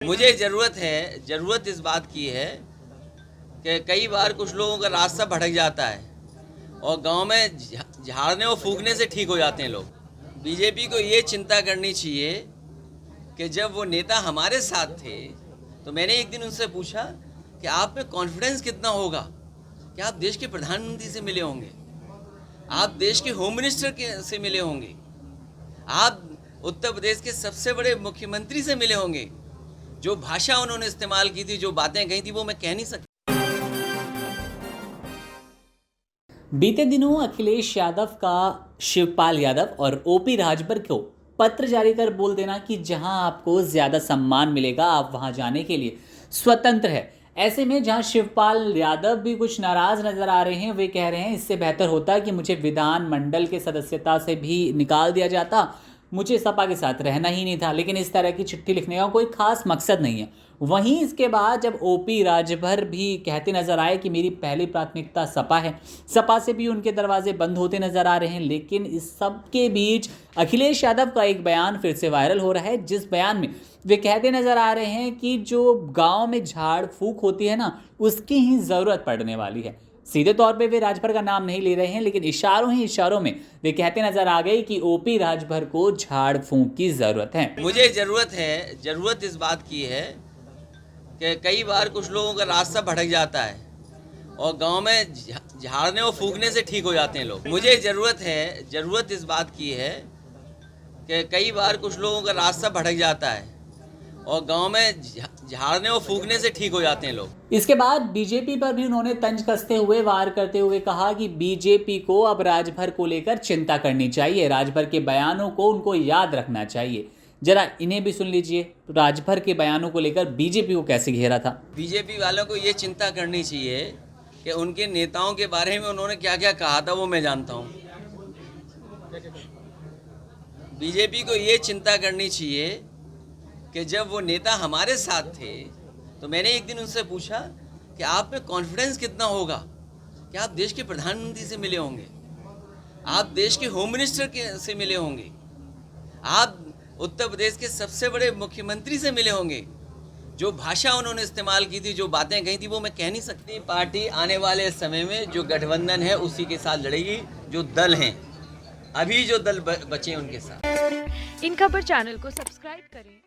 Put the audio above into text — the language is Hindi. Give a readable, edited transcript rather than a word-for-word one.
मुझे ज़रूरत इस बात की है कि कई बार कुछ लोगों का रास्ता भटक जाता है और गांव में झाड़ने और फूकने से ठीक हो जाते हैं लोग। बीजेपी को ये चिंता करनी चाहिए कि जब वो नेता हमारे साथ थे तो मैंने एक दिन उनसे पूछा कि आप में कॉन्फिडेंस कितना होगा कि आप देश के प्रधानमंत्री से मिले होंगे, आप देश के होम मिनिस्टर से मिले होंगे, आप उत्तर प्रदेश के सबसे बड़े मुख्यमंत्री से मिले होंगे। जो भाषा उन्होंने इस्तेमाल की थी, जो बातें कही थी, वो मैं कह नहीं सकता। बीते दिनों अखिलेश यादव का शिवपाल यादव और ओपी राजभर को पत्र जारी कर बोल देना कि जहां आपको ज्यादा सम्मान मिलेगा आप वहां जाने के लिए स्वतंत्र है। ऐसे में जहां शिवपाल यादव भी कुछ नाराज नजर आ रहे हैं, वे कह रहे हैं इससे बेहतर होता कि मुझे विधानमंडल के सदस्यता से भी निकाल दिया जाता, मुझे सपा के साथ रहना ही नहीं था। लेकिन इस तरह की चिट्ठी लिखने का कोई खास मकसद नहीं है। वहीं इसके बाद जब ओपी राजभर भी कहते नजर आए कि मेरी पहली प्राथमिकता सपा है, सपा से भी उनके दरवाजे बंद होते नजर आ रहे हैं। लेकिन इस सब के बीच अखिलेश यादव का एक बयान फिर से वायरल हो रहा है, जिस बयान में वे कहते नजर आ रहे हैं कि जो गांव में झाड़ फूक होती है ना, उसकी ही जरूरत पड़ने वाली है। सीधे तौर पे वे राजभर का नाम नहीं ले रहे हैं, लेकिन इशारों ही इशारों में वे कहते नजर आ गए कि ओपी राजभर को झाड़ फूंक की जरूरत है। मुझे ज़रूरत इस बात की है कि कई बार कुछ लोगों का रास्ता भटक जाता है और गांव में झाड़ने और फूकने से ठीक हो जाते हैं लोग। मुझे ज़रूरत इस बात की है कि कई बार कुछ लोगों का रास्ता भटक जाता है और गांव में झाड़ने और फूकने से ठीक हो जाते हैं लोग। इसके बाद बीजेपी पर भी उन्होंने तंज कसते हुए वार करते हुए कहा कि बीजेपी को अब राजभर को लेकर चिंता करनी चाहिए, राजभर के बयानों को उनको याद रखना चाहिए। जरा इन्हें भी सुन लीजिए, राजभर के बयानों को लेकर बीजेपी को कैसे घेरा था। बीजेपी वालों को ये चिंता करनी चाहिए कि उनके नेताओं के बारे में उन्होंने क्या क्या कहा था, वो मैं जानता हूँ। बीजेपी को ये चिंता करनी चाहिए कि जब वो नेता हमारे साथ थे तो मैंने एक दिन उनसे पूछा कि आप में कॉन्फिडेंस कितना होगा कि आप देश के प्रधानमंत्री से मिले होंगे, आप देश के होम मिनिस्टर से मिले होंगे, आप उत्तर प्रदेश के सबसे बड़े मुख्यमंत्री से मिले होंगे। जो भाषा उन्होंने इस्तेमाल की थी, जो बातें कही थी, वो मैं कह नहीं सकती। पार्टी आने वाले समय में जो गठबंधन है उसी के साथ लड़ेगी। जो दल हैं, अभी जो दल बचे उनके साथ। इन खबर चैनल को सब्सक्राइब करें।